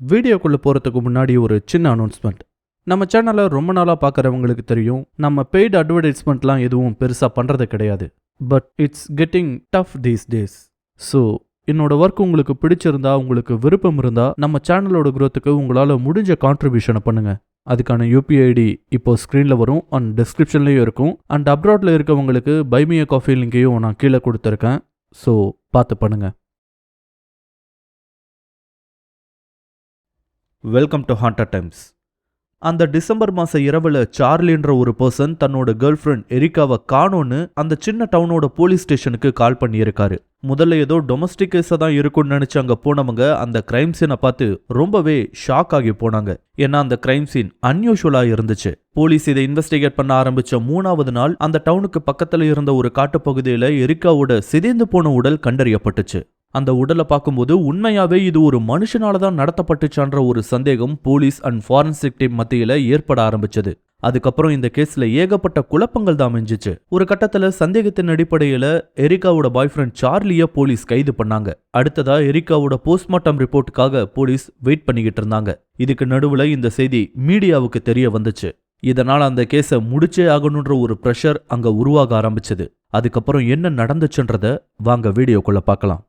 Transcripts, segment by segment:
வீடியோக்குள்ளே போகிறதுக்கு முன்னாடி ஒரு சின்ன அனௌன்ஸ்மெண்ட். நம்ம சேனலை ரொம்ப நாளாக பார்க்குறவங்களுக்கு தெரியும், நம்ம பெய்டு அட்வர்டைஸ்மெண்ட்லாம் எதுவும் பெருசாக பண்ணுறது கிடையாது. But it's getting tough these days. So என்னோட ஒர்க் உங்களுக்கு பிடிச்சிருந்தா, உங்களுக்கு விருப்பம் இருந்தால் நம்ம சேனலோட growthக்கு உங்களால் முடிஞ்ச கான்ட்ரிபியூஷனை பண்ணுங்கள். அதுக்கான யூபிஐ ஐடி இப்போ ஸ்க்ரீனில் வரும் அண்ட் டிஸ்கிரிப்ஷன்லேயும் இருக்கும். அண்ட் அப்ராடில் இருக்கவங்களுக்கு பைமிய காஃபி லிங்கையும் நான் கீழே கொடுத்துருக்கேன். ஸோ பார்த்து பண்ணுங்கள். Welcome to haunted times. அந்த டிசம்பர் மாத இரவில் சார்லின்ற ஒரு பர்சன் தன்னோட கேர்ள் ஃப்ரெண்ட் எரிக்காவை காணோன்னு அந்த சின்ன டவுனோட போலீஸ் ஸ்டேஷனுக்கு கால் பண்ணியிருக்காரு. முதல்ல ஏதோ டொமஸ்டிக் கேஸாக தான் இருக்கும்னு நினச்சி அங்கே போனவங்க அந்த கிரைம் சீனை பார்த்து ரொம்பவே ஷாக் ஆகி போனாங்க. ஏன்னா அந்த கிரைம் சீன் அன்யூஷுவலாக இருந்துச்சு. போலீஸ் இதை இன்வெஸ்டிகேட் பண்ண ஆரம்பிச்ச 3வது நாள் அந்த டவுனுக்கு பக்கத்தில் இருந்த ஒரு காட்டுப்பகுதியில் எரிக்காவோட சிதைந்து போன உடல் கண்டறியப்பட்டுச்சு. அந்த உடலை பார்க்கும்போது உண்மையாவே இது ஒரு மனுஷனால தான் நடத்தப்பட்டுச்சான்ற ஒரு சந்தேகம் போலீஸ் அண்ட் ஃபாரன்சிக் டீம் மத்தியில ஏற்பட ஆரம்பிச்சது. அதுக்கப்புறம் இந்த கேஸ்ல ஏகப்பட்ட குழப்பங்கள் தான் அமைஞ்சிச்சு. ஒரு கட்டத்துல சந்தேகத்தின் அடிப்படையில எரிக்காவோட பாய் ஃப்ரெண்ட் சார்லிய போலீஸ் கைது பண்ணாங்க. அடுத்ததா எரிக்காவோட போஸ்ட்மார்ட்டம் ரிப்போர்ட்டுக்காக போலீஸ் வெயிட் பண்ணிக்கிட்டு இருந்தாங்க. இதுக்கு நடுவுல இந்த செய்தி மீடியாவுக்கு தெரிய வந்துச்சு. இதனால அந்த கேஸை முடிச்சே ஆகணுன்ற ஒரு ப்ரெஷர் அங்க உருவாக ஆரம்பிச்சது. அதுக்கப்புறம் என்ன நடந்துச்சுன்றத வாங்க வீடியோக்குள்ள பார்க்கலாம்.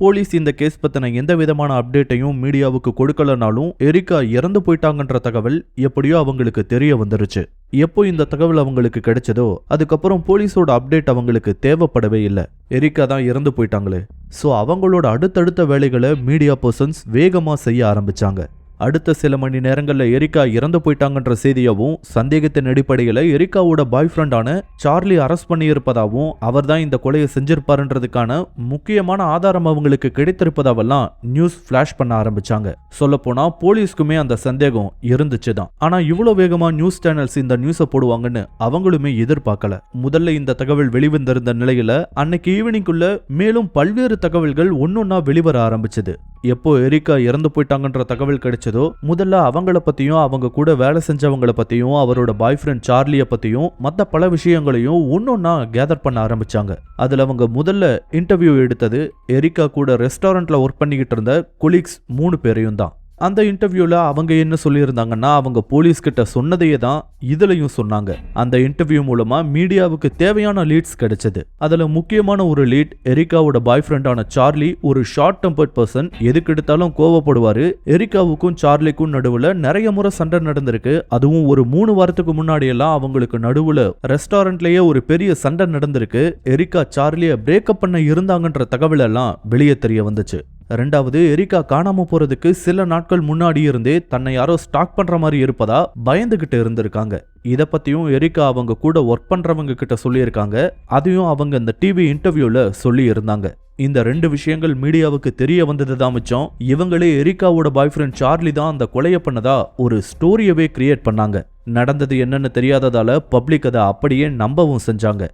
போலீஸ் இந்த கேஸ் பத்தின எந்த விதமான அப்டேட்டையும் மீடியாவுக்கு கொடுக்கலனாலும் எரிக்கா இறந்து போயிட்டாங்கன்ற தகவல் எப்படியோ அவங்களுக்கு தெரிய வந்துருச்சு. எப்போ இந்த தகவல் அவங்களுக்கு கிடைச்சதோ அதுக்கப்புறம் போலீஸோட அப்டேட் அவங்களுக்கு தேவைப்படவே இல்லை. எரிக்கா தான் இறந்து போயிட்டாங்களே. ஸோ அவங்களோட அடுத்தடுத்த வேலைகளை மீடியா பர்சன்ஸ் வேகமாக செய்ய ஆரம்பிச்சாங்க. அடுத்த சில மணி நேரங்களில் எரிக்கா இறந்து போயிட்டாங்கன்ற செய்தியாவும், சந்தேகத்தின் அடிப்படையில் எரிக்காவோட பாய் ஃப்ரெண்டான சார்லி அரெஸ்ட் பண்ணியிருப்பதாகவும், அவர் தான் இந்த கொலையை செஞ்சிருப்பாருன்றதுக்கான முக்கியமான ஆதாரம் அவங்களுக்கு கிடைத்திருப்பதாவெல்லாம் நியூஸ் ஃபிளாஷ் பண்ண ஆரம்பிச்சாங்க. சொல்லப்போனா போலீஸ்க்குமே அந்த சந்தேகம் இருந்துச்சு தான். ஆனா இவ்வளோ வேகமா நியூஸ் சேனல்ஸ் இந்த நியூஸை போடுவாங்கன்னு அவங்களுமே எதிர்பார்க்கல. முதல்ல இந்த தகவல் வெளிவந்திருந்த நிலையில அன்னைக்கு ஈவினிங்குள்ள மேலும் பல்வேறு தகவல்கள் ஒன்னொன்னா வெளிவர ஆரம்பிச்சது. எப்போ எரிக்கா இறந்து போயிட்டாங்கன்ற தகவல் கிடைச்சதோ முதல்ல அவங்கள பத்தியும், அவங்க கூட வேலை செஞ்சவங்கள பத்தியும், அவரோட பாய் ஃப்ரெண்ட் சார்லிய பத்தியும் மற்ற பல விஷயங்களையும் ஒன்னொன்னா கேதர் பண்ண ஆரம்பிச்சாங்க. அதுல அவங்க முதல்ல இன்டர்வியூ எடுத்தது எரிக்கா கூட ரெஸ்டாரண்ட்ல ஒர்க் பண்ணிக்கிட்டு இருந்த கொலீக்ஸ் 3 பேரையும் தான். அந்த இன்டர்வியூல அவங்க என்ன சொல்லியிருந்தாங்கன்னா, அவங்க போலீஸ் கிட்ட சொன்னதையே தான் இதுலயும் சொன்னாங்க. அந்த இன்டர்வியூ மூலமா மீடியாவுக்கு தேவையான லீட்ஸ் கிடைச்சது. அதுல முக்கியமான ஒரு லீட், எரிக்காவோட பாய் ஃப்ரெண்டான சார்லி ஒரு ஷார்ட் டெம்பர்ட் பர்சன், எதுக்கு எடுத்தாலும் கோவப்படுவாரு. எரிக்காவுக்கும் சார்லிக்கும் நடுவுல நிறைய முறை சண்டை நடந்திருக்கு. அதுவும் ஒரு 3 வாரத்துக்கு முன்னாடி எல்லாம் அவங்களுக்கு நடுவுல ரெஸ்டாரண்ட்லயே ஒரு பெரிய சண்டை நடந்திருக்கு. எரிக்கா சார்லிய பிரேக்கப் பண்ண இருந்தாங்கன்ற தகவல் எல்லாம் வெளியே தெரிய வந்துச்சு. 2வது, எரிக்கா காணாம போறதுக்கு சில நாட்கள் முன்னாடி இருந்தே தன்னை யாரோ ஸ்டாக் பண்ற மாதிரி இருப்பதா பயந்துகிட்டு இருந்திருக்காங்க. இத பத்தியும் எரிக்கா அவங்க கூட ஒர்க் பண்றவங்க கிட்ட சொல்லியிருக்காங்க. அதையும் அவங்க இந்த டிவி இன்டர்வியூல சொல்லி இருந்தாங்க. இந்த 2 விஷயங்கள் மீடியாவுக்கு தெரிய வந்ததுதான் மிச்சம். இவங்களே எரிக்காவோட பாய் ஃப்ரெண்ட் சார்லி தான் அந்த கொலையை பண்ணதா ஒரு ஸ்டோரியவே கிரியேட் பண்ணாங்க. நடந்தது என்னன்னு தெரியாததால பப்ளிக் அதை அப்படியே நம்பவும் செஞ்சாங்க.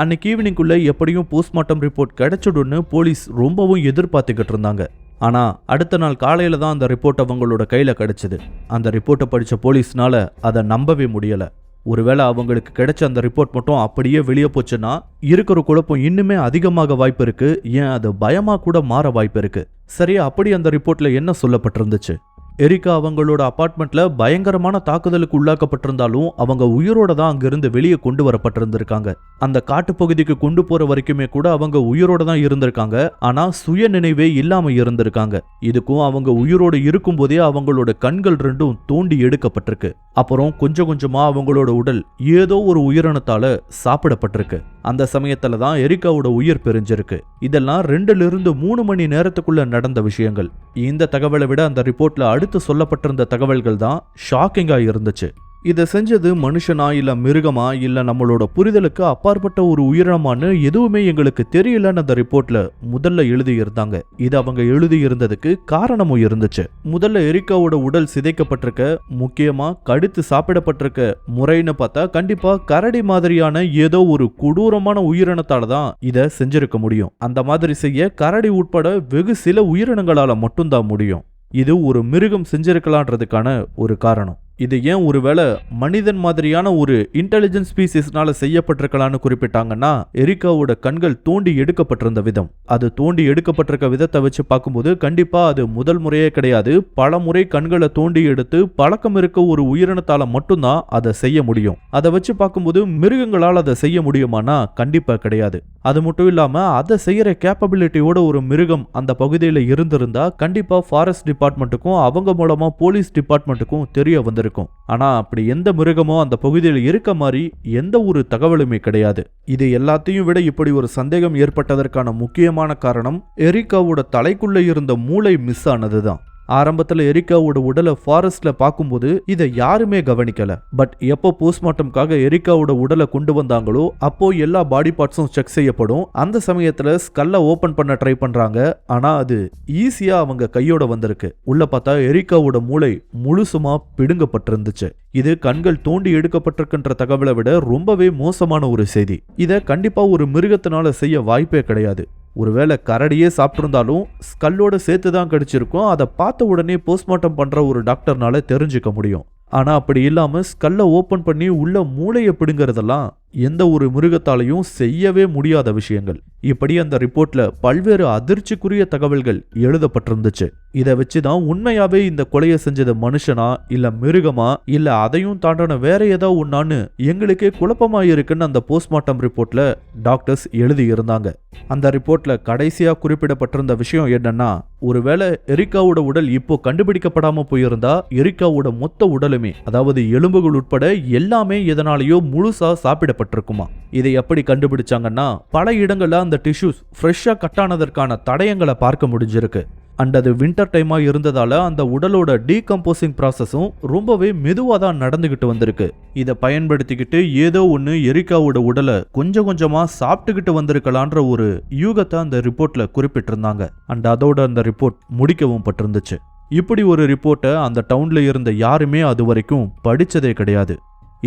அன்னைக்கு ஈவினிங்குள்ள எப்படியும் போஸ்ட்மார்ட்டம் ரிப்போர்ட் கிடைச்சிடும்னு போலீஸ் ரொம்பவும் எதிர்பார்த்துக்கிட்டு இருந்தாங்க. ஆனா அடுத்த நாள் காலையில தான் அந்த ரிப்போர்ட் அவங்களோட கையில கிடைச்சது. அந்த ரிப்போர்ட்டை படிச்ச போலீஸ்னால அதை நம்பவே முடியல. ஒருவேளை அவங்களுக்கு கிடைச்ச அந்த ரிப்போர்ட் மட்டும் அப்படியே வெளியே போச்சுன்னா இருக்கிற குழப்பம் இன்னுமே அதிகமாக வாய்ப்பு இருக்கு. ஏன் அது பயமா கூட மாற வாய்ப்பு இருக்கு. சரியா அப்படி அந்த ரிப்போர்ட்ல என்ன சொல்லப்பட்டிருந்துச்சு? எரிக்கா அவங்களோட அபார்ட்மெண்ட்ல பயங்கரமான தாக்குதலுக்கு உள்ளாக்கப்பட்டிருந்தாலும் அவங்க உயிரோட தான் அங்கிருந்து வெளியே கொண்டு வரப்பட்டிருந்திருக்காங்க. அந்த காட்டுப்பகுதிக்கு கொண்டு போற வரைக்குமே கூட அவங்க உயிரோட தான் இருந்திருக்காங்க. ஆனா சுய நினைவே இல்லாம இருந்திருக்காங்க. இதுக்கும் அவங்க உயிரோடு இருக்கும் போதே அவங்களோட கண்கள் 2ம் தோண்டி எடுக்கப்பட்டிருக்கு. அப்புறம் கொஞ்சம் கொஞ்சமா அவங்களோட உடல் ஏதோ ஒரு உயிரினத்தால சாப்பிடப்பட்டிருக்கு. அந்த சமயத்துல தான் எரிக்காவோட உயிர் பிரிஞ்சிருக்கு. இதெல்லாம் 2-3 மணி நேரத்துக்குள்ள நடந்த விஷயங்கள். இந்த தகவலை விட அந்த ரிப்போர்ட்ல அடுத்து சொல்லப்பட்டிருந்த தகவல்கள் தான் ஷாக்கிங்கா இருந்துச்சு. இதை செஞ்சது மனுஷனா இல்ல மிருகமா இல்ல நம்மளோட புரிதலுக்கு அப்பாற்பட்ட ஒரு உயிரினமானு எதுவுமே எங்களுக்கு தெரியலன்னு அந்த ரிப்போர்ட்ல முதல்ல எழுதி இருந்தாங்க. இது அவங்க எழுதி இருந்ததுக்கு காரணமும் இருந்துச்சு. முதல்ல எரிக்காவோட உடல் சிதைக்கப்பட்டிருக்க, முக்கியமா கடித்து சாப்பிடப்பட்டிருக்க முறைன்னு பார்த்தா கண்டிப்பா கரடி மாதிரியான ஏதோ ஒரு கொடூரமான உயிரினத்தால தான் இதை செஞ்சிருக்க முடியும். அந்த மாதிரி செய்ய கரடி உட்பட வெகு சில உயிரினங்களால மட்டும்தான் முடியும். இது ஒரு மிருகம் செஞ்சிருக்கலான்றதுக்கான ஒரு காரணம். இது ஏன் ஒருவேளை மனிதன் மாதிரியான ஒரு இன்டெலிஜென்ஸ் ஸ்பீசிஸ்னால செய்யப்பட்டிருக்கலான்னு குறிப்பிட்டாங்கன்னா, எரிக்காவோட கண்கள் தோண்டி எடுக்கப்பட்டிருந்த விதம். அது தோண்டி எடுக்கப்பட்டிருக்க விதத்தை வச்சு பார்க்கும்போது கண்டிப்பா அது முதல் முறையே கிடையாது. பல முறை கண்களை தோண்டி எடுத்து பழக்கம் இருக்க ஒரு உயிரினத்தால மட்டும்தான் அதை செய்ய முடியும். அதை வச்சு பார்க்கும்போது மிருகங்களால் அதை செய்ய முடியுமானா கண்டிப்பா கிடையாது. அது மட்டும் இல்லாம அதை செய்யற கேப்பபிலிட்டியோட ஒரு மிருகம் அந்த பகுதியில் இருந்திருந்தா கண்டிப்பா ஃபாரஸ்ட் டிபார்ட்மெண்ட்டுக்கும் அவங்க மூலமா போலீஸ் டிபார்ட்மெண்ட்டுக்கும் தெரிய வந்திருக்கும். ஆனா அப்படி எந்த மிருகமோ அந்த பகுதியில் இருக்க மாதிரி எந்த ஒரு தகவலுமே கிடையாது. இது எல்லாத்தையும் விட இப்படி ஒரு சந்தேகம் ஏற்பட்டதற்கான முக்கியமான காரணம் எரிக்காவோட தலைக்குள்ள இருந்த மூளை மிஸ் ஆனதுதான். ஆரம்பத்துல எரிக்காவோட உடலை ஃபாரஸ்ட்ல பார்க்கும்போது இதை யாருமே கவனிக்கல. பட் எப்போ போஸ்ட்மார்ட்டம்காக எரிக்காவோட உடலை கொண்டு வந்தாங்களோ அப்போ எல்லா பாடி பார்ட்ஸும் செக் செய்யப்படும். அந்த சமயத்துல ஸ்கல்ல ஓபன் பண்ண ட்ரை பண்றாங்க. ஆனா அது ஈஸியா அவங்க கையோட வந்திருக்கு. உள்ள பார்த்தா எரிக்காவோட மூளை முழுசுமா பிடுங்கப்பட்டிருந்துச்சு. இது கண்கள் தோண்டி எடுக்கப்பட்டிருக்கின்ற தகவலை விட ரொம்பவே மோசமான ஒரு செய்தி. இதை கண்டிப்பா ஒரு மிருகத்தினால செய்ய வாய்ப்பே கிடையாது. ஒருவேளை கரடியே சாப்பிட்டிருந்தாலும் ஸ்கல்லோட சேர்த்து தான் கடிச்சிருக்கும். அதை பார்த்த உடனே போஸ்ட்மார்ட்டம் பண்ற ஒரு டாக்டர்னால தெரிஞ்சுக்க முடியும். ஆனா அப்படி இல்லாம ஸ்கல்ல ஓபன் பண்ணி உள்ள மூளையை பிடுங்கிறதெல்லாம் எந்த ஒரு மிருகத்தாலையும் செய்யவே முடியாத விஷயங்கள். இப்படி அந்த ரிப்போர்ட்ல பல்வேறு அதிர்ச்சிக்குரிய தகவல்கள் எழுதப்பட்டிருந்துச்சு. இதை வச்சுதான் உண்மையாவே இந்த கொலையை செஞ்சது மனுஷனா இல்ல மிருகமா இல்ல அதையும் தாண்டான வேற ஏதோ ஒன்னான்னு எங்களுக்கே குழப்பமா இருக்குன்னு அந்த போஸ்ட்மார்ட்டம் ரிப்போர்ட்ல டாக்டர்ஸ் எழுதி இருந்தாங்க. அந்த ரிப்போர்ட்ல கடைசியா குறிப்பிடப்பட்டிருந்த விஷயம் என்னன்னா, ஒருவேளை எரிக்காவோட உடல் இப்போ கண்டுபிடிக்கப்படாம போயிருந்தா எரிக்காவோட மொத்த உடலுமே, அதாவது எலும்புகள் உட்பட எல்லாமே எதனாலேயோ முழுசா சாப்பிடப்பட்டிருக்குமா. இதை எப்படி கண்டுபிடிச்சாங்கன்னா, பல இடங்கள்ல அந்த டிஷ்யூஸ் ஃப்ரெஷ்ஷா கட்டானதற்கான தடயங்களை பார்க்க முடிஞ்சிருக்கு. அண்ட் அது வின்டர் டைமா இருந்ததால அந்த உடலோட டீகம்போசிங் ப்ராசஸும் ரொம்பவே மெதுவா தான் நடந்துகிட்டு வந்திருக்கு. இதை பயன்படுத்திக்கிட்டு ஏதோ ஒன்று எரிக்காவோட உடலை கொஞ்சம் கொஞ்சமா சாப்பிட்டுக்கிட்டு வந்திருக்கலான்ற ஒரு யூகத்தை அந்த ரிப்போர்ட்ல குறிப்பிட்டிருந்தாங்க. அண்ட் அதோட அந்த ரிப்போர்ட் முடிக்கவும் பட்டிருந்துச்சு. இப்படி ஒரு ரிப்போர்ட்டை அந்த டவுன்ல இருந்த யாருமே அது வரைக்கும் படிச்சதே கிடையாது.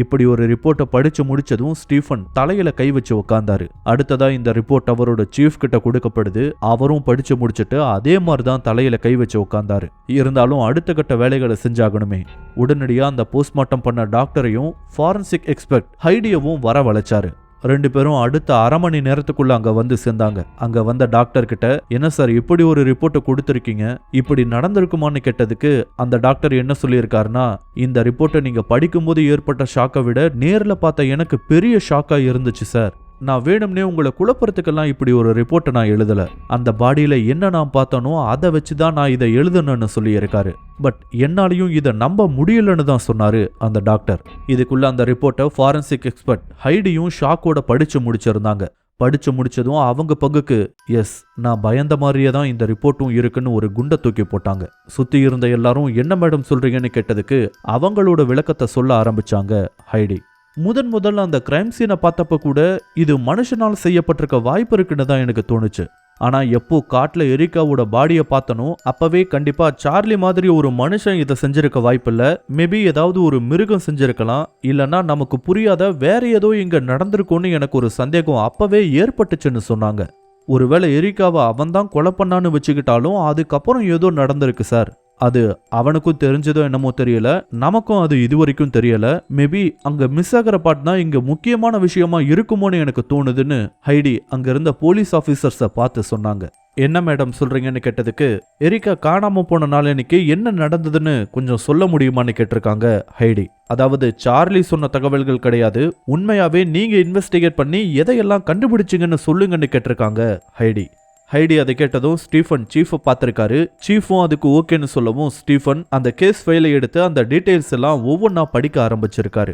இப்படி ஒரு ரிப்போர்ட்டை படிச்சு முடிச்சதும் ஸ்டீஃபன் தலையில கை வச்சு உட்கார்ந்தாரு. அடுத்ததா இந்த ரிப்போர்ட் அவரோட சீஃப் கிட்ட கொடுக்கப்படுது. அவரும் படிச்சு முடிச்சுட்டு அதே மாதிரிதான் தலையில கை வச்சு உட்கார்ந்தாரு. இருந்தாலும் அடுத்த கட்ட வேலைகளை செஞ்சாகணுமே. உடனடியா அந்த போஸ்ட்மார்ட்டம் பண்ண டாக்டரையும் ஃபாரன்சிக் எக்ஸ்பர்ட் ஹைடியவும் வரவழைச்சாரு. ரெண்டு பேரும் அடுத்த அரை மணி நேரத்துக்குள்ள அங்க வந்து சேர்ந்தாங்க. அங்க வந்த டாக்டர் கிட்ட, என்ன சார் இப்படி ஒரு ரிப்போர்ட்டை கொடுத்துருக்கீங்க, இப்படி நடந்திருக்குமான்னு கேட்டதுக்கு அந்த டாக்டர் என்ன சொல்லியிருக்காருன்னா, இந்த ரிப்போர்ட்டை நீங்க படிக்கும்போது ஏற்பட்ட ஷாக்கை விட நேர்ல பார்த்த எனக்கு பெரிய ஷாக்கா இருந்துச்சு சார். நான் வேணும்னே உங்களை குழப்பறதுக்கெல்லாம் இப்படி ஒரு ரிப்போர்ட்டை நான் எழுதல. அந்த பாடியில என்ன நான் பார்த்தனோ அதை வச்சுதான் நான் இதை எழுதணும்னு சொல்லியிருக்காரு. பட் என்னாலையும் இதை நம்ப முடியலன்னு தான் சொன்னாரு அந்த டாக்டர். இதுக்குள்ள அந்த ரிப்போர்ட்டை ஃபாரன்சிக் எக்ஸ்பர்ட் ஹைடியும் ஷாக்கோட படிச்சு முடிச்சிருந்தாங்க. படிச்சு முடிச்சதும் அவங்க பங்குக்கு, எஸ் நான் பயந்த மாதிரியே தான் இந்த ரிப்போர்ட்டும் இருக்குன்னு ஒரு குண்டை தூக்கி போட்டாங்க. சுத்தி இருந்த எல்லாரும் என்ன மேடம் சொல்றீங்கன்னு கேட்டதுக்கு அவங்களோட விளக்கத்தை சொல்ல ஆரம்பிச்சாங்க ஹைடி. முதல்ல அந்த கிரைம் சீனை பார்த்தப்ப கூட இது மனுஷனால் செய்யப்பட்டிருக்க வாய்ப்பு இருக்குன்னு தான் எனக்கு தோணுச்சு. ஆனா எப்போ காட்டுல எரிக்காவோட பாடியை பார்த்தனோ அப்பவே கண்டிப்பா சார்லி மாதிரி ஒரு மனுஷன் இதை செஞ்சிருக்க வாய்ப்பில்ல. மேபி ஏதாவது ஒரு மிருகம் செஞ்சிருக்கலாம், இல்லைன்னா நமக்கு புரியாத வேற ஏதோ இங்க நடந்திருக்கும்னு எனக்கு ஒரு சந்தேகம் அப்பவே ஏற்பட்டுச்சுன்னு சொன்னாங்க. ஒருவேளை எரிக்காவை அவன் தான் கொலை பண்ணான்னு வச்சுக்கிட்டாலும் அதுக்கப்புறம் ஏதோ நடந்திருக்கு சார். அது அவனுக்கும் தெரிஞ்சதோ என்னமோ தெரியல, நமக்கும் அது இதுவரைக்கும் தெரியல. மேபி அங்க மிஸ் ஆகிற பார்ட் தான் இங்க முக்கியமான விஷயமா இருக்குமோன்னு எனக்கு தோணுதுன்னு ஹைடி அங்க இருந்த போலீஸ் ஆபீசர்ஸை பார்த்து சொன்னாங்க. என்ன மேடம் சொல்றீங்கன்னு கேட்டதுக்கு, எரிக்கா காணாம போன நாள் அன்னைக்கு என்ன நடந்ததுன்னு கொஞ்சம் சொல்ல முடியுமான்னு கேட்டிருக்காங்க ஹைடி. அதாவது சார்லி சொன்ன தகவல்கள் கிடையாது, உண்மையாவே நீங்க இன்வெஸ்டிகேட் பண்ணி எதையெல்லாம் கண்டுபிடிச்சிங்கன்னு சொல்லுங்கன்னு கேட்டிருக்காங்க ஹைடி. ஹைடி அதை கேட்டதும் ஸ்டீஃபன் சீஃபை பார்த்திருக்காரு. சீஃபும் அதுக்கு ஓகேன்னு சொல்லவும் ஸ்டீஃபன் அந்த கேஸ் ஃபைலை எடுத்து அந்த டீட்டெயில்ஸ் எல்லாம் ஒவ்வொன்றா படிக்க ஆரம்பிச்சிருக்காரு.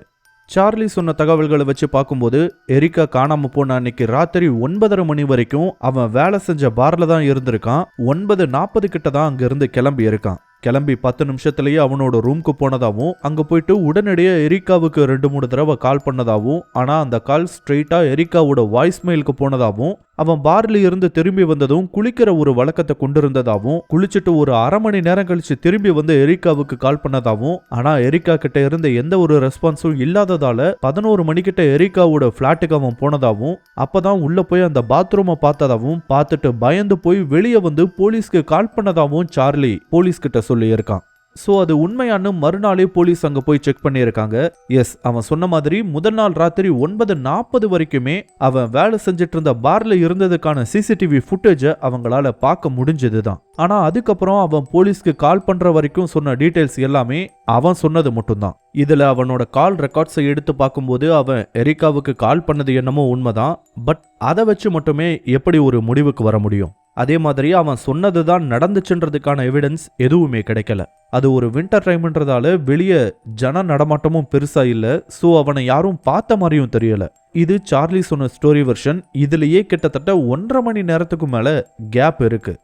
சார்லி சொன்ன தகவல்களை வச்சு பார்க்கும்போது எரிக்கா காணாம போன அன்னைக்கு ராத்திரி 9:30 மணி வரைக்கும் அவன் வேலை செஞ்ச பார்ல தான் இருந்திருக்கான். 9:40 கிட்ட தான் அங்க இருந்து கிளம்பி இருக்கான். கிளம்பி 10 நிமிஷத்துலயே அவனோட ரூம்க்கு போனதாவும் அங்க போயிட்டு உடனடியே எரிக்காவுக்கு 2-3 தடவை கால் பண்ணதாவும், ஆனா அந்த கால் ஸ்ட்ரெயிட்டா எரிக்காவோட வாய்ஸ் மெயிலுக்கு போனதாவும், அவன் பார்ல இருந்து திரும்பி வந்ததும் குளிக்கிற ஒரு வழக்கத்தை கொண்டிருந்ததாவும், குளிச்சுட்டு ஒரு அரை மணி நேரம் கழிச்சு திரும்பி வந்து எரிக்காவுக்கு கால் பண்ணதாவும், ஆனா எரிக்கா கிட்ட இருந்த எந்த ஒரு ரெஸ்பான்ஸும் இல்லாததால 11 மணிக்கிட்ட எரிக்காவோட பிளாட்டுக்கு அவன் போனதாவும், அப்பதான் உள்ள போய் அந்த பாத்ரூமை பார்த்ததாவும், பார்த்துட்டு பயந்து போய் வெளியே வந்து போலீஸ்க்கு கால் பண்ணதாவும் சார்லி போலீஸ் கிட்ட சொல்லி இருக்கான். சோ அது உண்மையானு மறுநாளே போலீஸ் அங்க போய் செக் பண்ணியிருக்காங்க. எஸ், அவன் சொன்ன மாதிரி முதல் நாள் ராத்திரி 9:40 வரைக்குமே அவன் வேலை செஞ்சிட்டு இருந்த பார்ல இருந்ததுக்கான சிசிடிவி ஃபுட்டேஜ அவங்களால பார்க்க முடிஞ்சதுதான். ஆனா அதுக்கப்புறம் அவன் போலீஸ்க்கு கால் பண்ற வரைக்கும் சொன்ன டீடைல்ஸ் எல்லாமே அவன் சொன்னது மட்டும்தான். இதுல அவனோட கால் ரெக்கார்ட்ஸை எடுத்து பார்க்கும்போது அவன் எரிக்காவுக்கு கால் பண்ணது என்னமோ உண்மைதான். பட் அதை வச்சு மட்டுமே எப்படி ஒரு முடிவுக்கு வர முடியும்? அதே மாதிரி அவன் சொன்னதுதான் நடந்துச்சுன்றதுக்கான எவிடன்ஸ் எதுவுமே கிடைக்கல. அது ஒரு வின்டர் டைம்ன்றதால வெளியே ஜன நடமாட்டமும் பெருசா இல்ல. சோ அவனை யாரும் பார்த்த மாதிரியும் தெரியல. இது சார்லி சொன்ன ஸ்டோரி வெர்ஷன். இதுலயே கிட்டத்தட்ட 1.5 மணி நேரத்துக்கு மேல கேப் இருக்கு.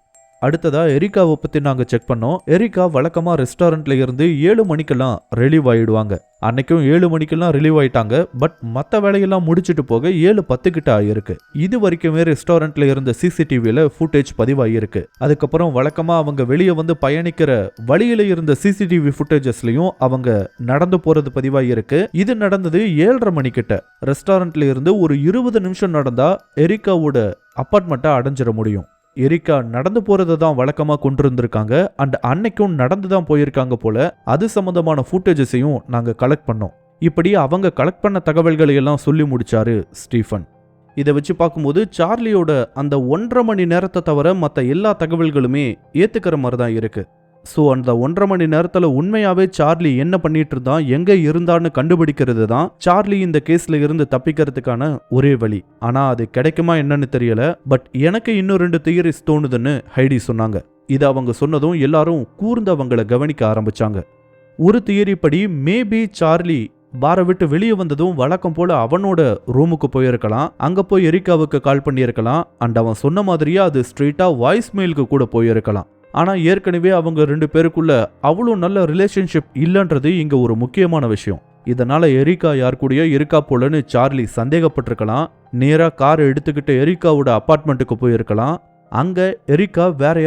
அடுத்ததா எரிக்காவை பத்தி நாங்க செக் பண்ணோம். எரிக்கா வழக்கமா ரெஸ்டாரண்ட்ல இருந்து 7 மணிக்கெல்லாம் ரிலீவ் ஆயிடுவாங்க. அன்னைக்கும் 7 மணிக்கெல்லாம் ரிலீவ் ஆயிட்டாங்க. பட் மத்த வேலையெல்லாம் முடிச்சுட்டு போக 7:10 கிட்ட ஆயிருக்கு. இது வரைக்குமே ரெஸ்டாரண்ட்ல இருந்த சிசிடிவில ஃபுட்டேஜ் பதிவாயிருக்கு. அதுக்கப்புறம் வழக்கமா அவங்க வெளியே வந்து பயணிக்கிற வழியில இருந்த சிசிடிவி ஃபுட்டேஜஸ்லயும் அவங்க நடந்து போறது பதிவாயிருக்கு. இது நடந்தது 7:30 மணிக்கிட்ட. ரெஸ்டாரண்ட்ல இருந்து ஒரு 20 நிமிஷம் நடந்தா எரிக்காவோட அபார்ட்மெண்ட்டை அடைஞ்சிட முடியும். எரிக்கா நடந்து போறதை தான் வழக்கமா கொண்டு இருந்திருக்காங்க. அண்ட் அன்னைக்கும் நடந்து தான் போயிருக்காங்க போல. அது சம்பந்தமான ஃபுட்டேஜஸையும் நாங்க கலெக்ட் பண்ணோம். இப்படி அவங்க கலெக்ட் பண்ண தகவல்களை எல்லாம் சொல்லி முடிச்சாரு ஸ்டீஃபன். இதை வச்சு பார்க்கும்போது சார்லியோட அந்த 1.5 மணி நேரத்தை தவிர மற்ற எல்லா தகவல்களுமே ஏத்துக்கிற மாதிரி தான் இருக்கு. ஸோ அந்த 1.5 மணி நேரத்தில் உண்மையாவே சார்லி என்ன பண்ணிட்டு இருந்தான், எங்க இருந்தான்னு கண்டுபிடிக்கிறது தான் சார்லி இந்த கேஸ்ல இருந்து தப்பிக்கிறதுக்கான ஒரே வழி. ஆனா அது கிடைக்குமா என்னன்னு தெரியல. பட் எனக்கு இன்னும் 2 தியரிஸ் தோணுதுன்னு ஹைடி சொன்னாங்க. இது அவங்க சொன்னதும் எல்லாரும் கூர்ந்து அவங்கள கவனிக்க ஆரம்பிச்சாங்க. ஒரு தியரி படி மேபி சார்லி பாரை விட்டு வெளியே வந்ததும் வழக்கம் போல அவனோட ரூமுக்கு போயிருக்கலாம். அங்க போய் எரிக்காவுக்கு கால் பண்ணியிருக்கலாம். அண்ட் அவன் சொன்ன மாதிரியே அது ஸ்ட்ரெயிட்டா வாய்ஸ் மெயிலுக்கு கூட போயிருக்கலாம். ஆனா ஏற்கனவே அவங்க 2 பேருக்குள்ள அவ்வளோ நல்ல ரிலேஷன்ஷிப் இல்லைன்றது இங்க ஒரு முக்கியமான விஷயம். இதனால எரிக்கா யார் கூடயோ இருக்கா போலன்னு சார்லி சந்தேகப்பட்டிருக்கலாம். நேரா கார் எடுத்துக்கிட்டு எரிக்காவோட அபார்ட்மெண்ட்டுக்கு போயிருக்கலாம். அங்க எரிக்கா வேற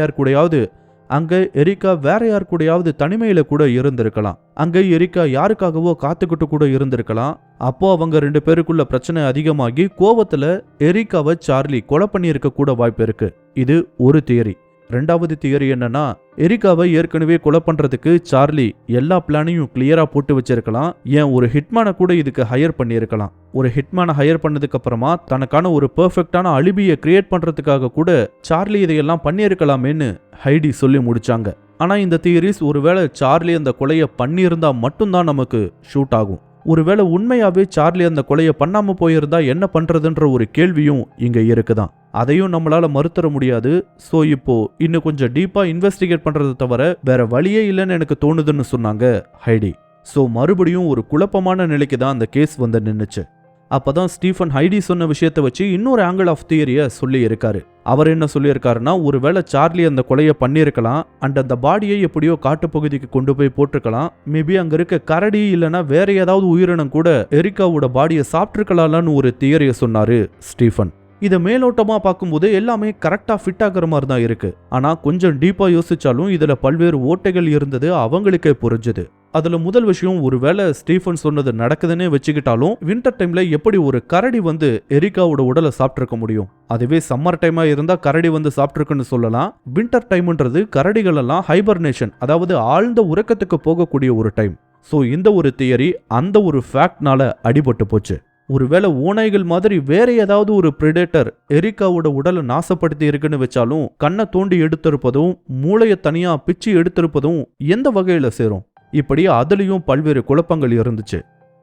யார் கூடயாவது தனிமையில கூட இருந்திருக்கலாம். அங்க எரிக்கா யாருக்காகவோ காத்துக்கிட்டு கூட இருந்திருக்கலாம். அப்போ அவங்க 2 பேருக்குள்ள பிரச்சனை அதிகமாகி கோவத்துல எரிக்காவை சார்லி கொலை பண்ணியிருக்க கூட வாய்ப்பு இருக்கு. இது ஒரு தியரி. 2வது தியரி என்னன்னா, எரிக்காவை ஏற்கனவே கொலை பண்றதுக்கு சார்லி எல்லா பிளானையும் கிளியரா போட்டு வச்சிருக்கலாம். ஏன் ஒரு ஹிட்மேனை கூட இதுக்கு ஹையர் பண்ணியிருக்கலாம். ஒரு ஹிட்மேனை ஹையர் பண்ணதுக்கு அப்புறமா தனக்கான ஒரு பெர்ஃபெக்டான அலிபியை கிரியேட் பண்றதுக்காக கூட சார்லி இதையெல்லாம் பண்ணியிருக்கலாமேன்னு ஹைடி சொல்லி முடிச்சாங்க. ஆனா இந்த தியரிஸ் ஒருவேளை சார்லி அந்த கொலையை பண்ணியிருந்தா மட்டும்தான் நமக்கு ஷூட் ஆகும். ஒருவேளை உண்மையாவே சார்லி அந்த கொலையை பண்ணாம போயிருந்தா என்ன பண்றதுன்ற ஒரு கேள்வியும் இங்க இருக்குதான். அதையும் நம்மளால மறுத்தர முடியாது. சோ இப்போ இன்னும் கொஞ்சம் டீப்பா இன்வெஸ்டிகேட் பண்றதை தவிர வேற வழியே இல்லைன்னு எனக்கு தோணுதுன்னு சொன்னாங்க ஹைடி. சோ மறுபடியும் ஒரு குழப்பமான நிலைக்கு தான் அந்த கேஸ் வந்து நின்னுச்சு. அப்பதான் ஸ்டீஃபன் ஹைடி சொன்ன விஷயத்தை வச்சு இன்னொரு ஆங்கிள் ஆஃப் தியரிய சொல்லி இருக்காரு. அவர் என்ன சொல்லியிருக்காருன்னா, ஒருவேளை சார்லி அந்த கொலையை பண்ணியிருக்கலாம். அண்ட் அந்த பாடியை எப்படியோ காட்டுப்பகுதிக்கு கொண்டு போய் போட்டிருக்கலாம். மேபி அங்க இருக்க கரடி இல்லைன்னா வேற ஏதாவது உயிரினம் கூட எரிக்காவோட பாடியை சாப்பிட்டிருக்கலாம்னு ஒரு தியரிய சொன்னாரு ஸ்டீஃபன். இதை மேலோட்டமா பார்க்கும்போது எல்லாமே கரெக்டா ஃபிட் ஆகிற மாதிரி தான் இருக்கு. ஆனா கொஞ்சம் டீப்பா யோசிச்சாலும் இதுல பல்வேறு ஓட்டைகள் இருந்தது அவங்களுக்கே புரிஞ்சுது. அதுல முதல் விஷயம், ஒருவேளை ஸ்டீஃபன் சொன்னது நடக்குதுன்னே வச்சுக்கிட்டாலும் வின்டர் டைம்ல எப்படி ஒரு கரடி வந்து எரிக்காவோட உடலை சாப்பிட்டிருக்க முடியும்? அதுவே சம்மர் டைமா இருந்தா கரடி வந்து சாப்பிட்டிருக்குன்னு சொல்லலாம். வின்டர் டைம்ன்றது கரடிகள் எல்லாம் ஹைபர்னேஷன், அதாவது ஆழ்ந்த உறக்கத்துக்கு போகக்கூடிய ஒரு டைம். சோ இந்த ஒரு தியரி அந்த ஒரு ஃபேக்ட்னால அடிபட்டு போச்சு. ஒருவேளை ஓநாய்கள் மாதிரி வேற ஏதாவது ஒரு பிரெடேட்டர் எரிக்காவோட உடலை நாசப்படுத்தி இருக்குன்னு வச்சாலும் கண்ணை தோண்டி எடுத்திருப்பதும் மூளையை தனியா பிச்சு எடுத்திருப்பதும் எந்த வகையில சேரும்? இப்படி அதுலயும் பல்வேறு குழப்பங்கள் இருந்துச்சு.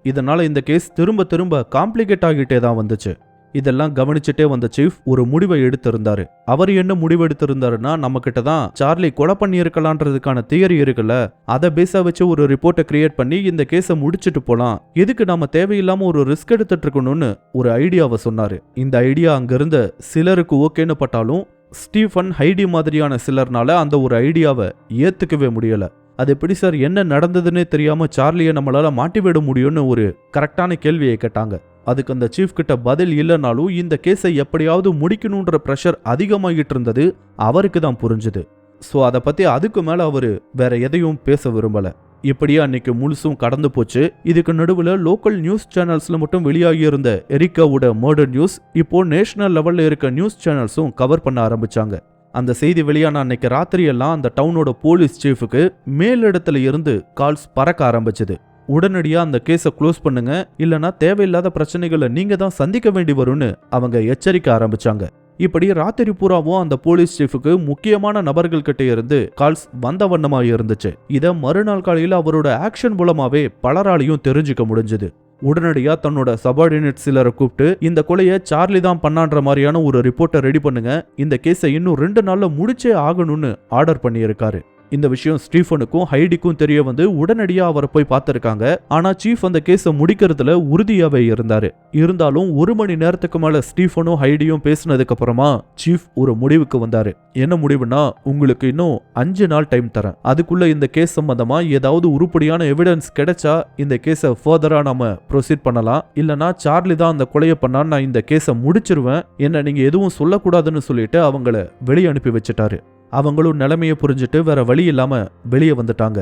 இதனால இந்த கேஸ் திரும்ப திரும்ப காம்ப்ளிகேட் ஆகிட்டே தான் வந்துச்சு. இதெல்லாம் கவனிச்சுட்டே வந்த சீஃப் ஒரு முடிவை எடுத்திருந்தாரு. அவர் என்ன முடிவு எடுத்திருந்தாருன்னா, நம்ம கிட்ட தான் சார்லி கொலை பண்ணி இருக்கலான்றதுக்கான தியரி இருக்குல்ல, அதை பேஸா வச்சு ஒரு ரிப்போர்ட்டை கிரியேட் பண்ணி இந்த கேஸை முடிச்சுட்டு போலாம். எதுக்கு நாம தேவையில்லாம ஒரு ரிஸ்க் எடுத்துட்டு இருக்கணும்னு ஒரு ஐடியாவை சொன்னாரு. இந்த ஐடியா அங்கிருந்த சிலருக்கு ஓகேன்னு பட்டாலும் ஸ்டீஃபன் ஹைடி மாதிரியான சிலர்னால அந்த ஒரு ஐடியாவை ஏத்துக்கவே முடியல. அது எப்படி சார், என்ன நடந்ததுன்னே தெரியாம சார்லியை நம்மளால மாட்டிவிட முடியும்னு ஒரு கரெக்டான கேள்வியை கேட்டாங்க. அதுக்கு அந்த சீஃப் கிட்ட பதில் இல்லைனாலும் இந்த கேஸை எப்படியாவது முடிக்கணுன்ற ப்ரெஷர் அதிகமாகிட்டு இருந்தது அவருக்கு தான் புரிஞ்சுது. ஸோ அதை பத்தி அதுக்கு மேல அவரு வேற எதையும் பேச விரும்பல. இப்படியே அன்னைக்கு முழுசும் கடந்து போச்சு. இதுக்கு நடுவில் லோக்கல் நியூஸ் சேனல்ஸ்ல மட்டும் வெளியாகி இருந்த எரிக்காவோட மர்டர் நியூஸ் இப்போ நேஷனல் லெவல்ல இருக்க நியூஸ் சேனல்ஸும் கவர் பண்ண ஆரம்பிச்சாங்க. அந்த செய்தி வெளியான அன்னைக்கு ராத்திரி எல்லாம் அந்த டவுனோட போலீஸ் சீஃபுக்கு மேலிடத்துல இருந்து கால்ஸ் பறக்க ஆரம்பிச்சது. உடனடியா அந்த கேஸை க்ளோஸ் பண்ணுங்க, இல்லனா தேவையில்லாத பிரச்சனைகளை நீங்க தான் சந்திக்க வேண்டி வரும்னு அவங்க எச்சரிக்க ஆரம்பிச்சாங்க. இப்படி ராத்திரி பூராவும் அந்த போலீஸ் சீஃபுக்கு முக்கியமான நபர்கள் கிட்ட இருந்து கால்ஸ் வந்த வண்ணமா இருந்துச்சு. இத மறுநாள் காலையில அவரோட ஆக்ஷன் மூலமாவே பலராலையும் தெரிஞ்சுக்க முடிஞ்சது. உடனடியா தன்னோட சபார்டினேட் சிலரை கூப்பிட்டு இந்த கொலையை சார்லி தான் பண்ணான்ற மாதிரியான ஒரு ரிப்போர்ட்டை ரெடி பண்ணுங்க, இந்த கேஸை இன்னும் 2 நாள்ல முடிச்சே ஆகணும்னு ஆர்டர் பண்ணியிருக்காரு. இந்த விஷயம் ஸ்டீஃபனுக்கும் ஹைடிக்கும் தெரிய வந்து உடனடியா அவரை போய் பார்த்திருக்காங்க. ஆனா சீஃப் அந்த கேஸை முடிக்கிறதுல உறுதியாவே இருந்தாரு. இருந்தாலும் 1 மணி நேரத்துக்கு மேல ஸ்டீஃபனும் ஹைடியும் பேசினதுக்கு அப்புறமா சீஃப் ஒரு முடிவுக்கு வந்தாரு. என்ன முடிவுனா, உங்களுக்கு இன்னும் 5 நாள் டைம் தரேன், அதுக்குள்ள இந்த கேஸ் சம்பந்தமா ஏதாவது உருப்படியான எவிடன்ஸ் கிடைச்சா இந்த கேஸை ஃபர்தரா நாம ப்ரொசீட் பண்ணலாம், இல்லனா சார்லி தான் அந்த கொலையை பண்ணா நான் இந்த கேஸை முடிச்சிருவேன், என்ன நீங்க எதுவும் சொல்லக்கூடாதுன்னு சொல்லிட்டு அவங்கள வெளியே அனுப்பி வச்சுட்டாரு. அவங்களும் நிலைமையை புரிஞ்சுட்டு வேற வழி இல்லாம வெளியே வந்துட்டாங்க.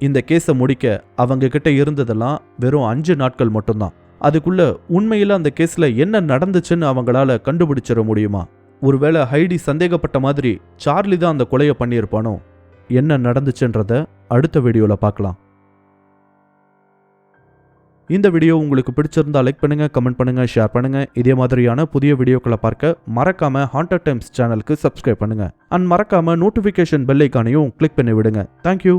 இந்த கேஸை முடிக்க அவங்க கிட்ட இருந்ததெல்லாம் வெறும் 5 நாட்கள் மட்டும்தான். அதுக்குள்ள உண்மையில அந்த கேஸ்ல என்ன நடந்துச்சுன்னு அவங்களால கண்டுபிடிச்சிட முடியுமா? ஒருவேளை ஹைடி சந்தேகப்பட்ட மாதிரி சார்லி தான் அந்த கொலையை பண்ணியிருப்பானோ? என்ன நடந்துச்சுன்றத அடுத்த வீடியோல பார்க்கலாம். இந்த வீடியோ உங்களுக்கு பிடிச்சிருந்தா லைக் பண்ணுங்க, கமெண்ட் பண்ணுங்க, ஷேர் பண்ணுங்க. இதே மாதிரியான புதிய வீடியோக்களை பார்க்க மறக்காம ஹாண்டட் டைம்ஸ் சேனலுக்கு சப்ஸ்கிரைப் பண்ணுங்க. அண்ட் மறக்காம நோட்டிபிகேஷன் பெல் ஐகானையும் கிளிக் பண்ணி விடுங்க. தேங்க்யூ.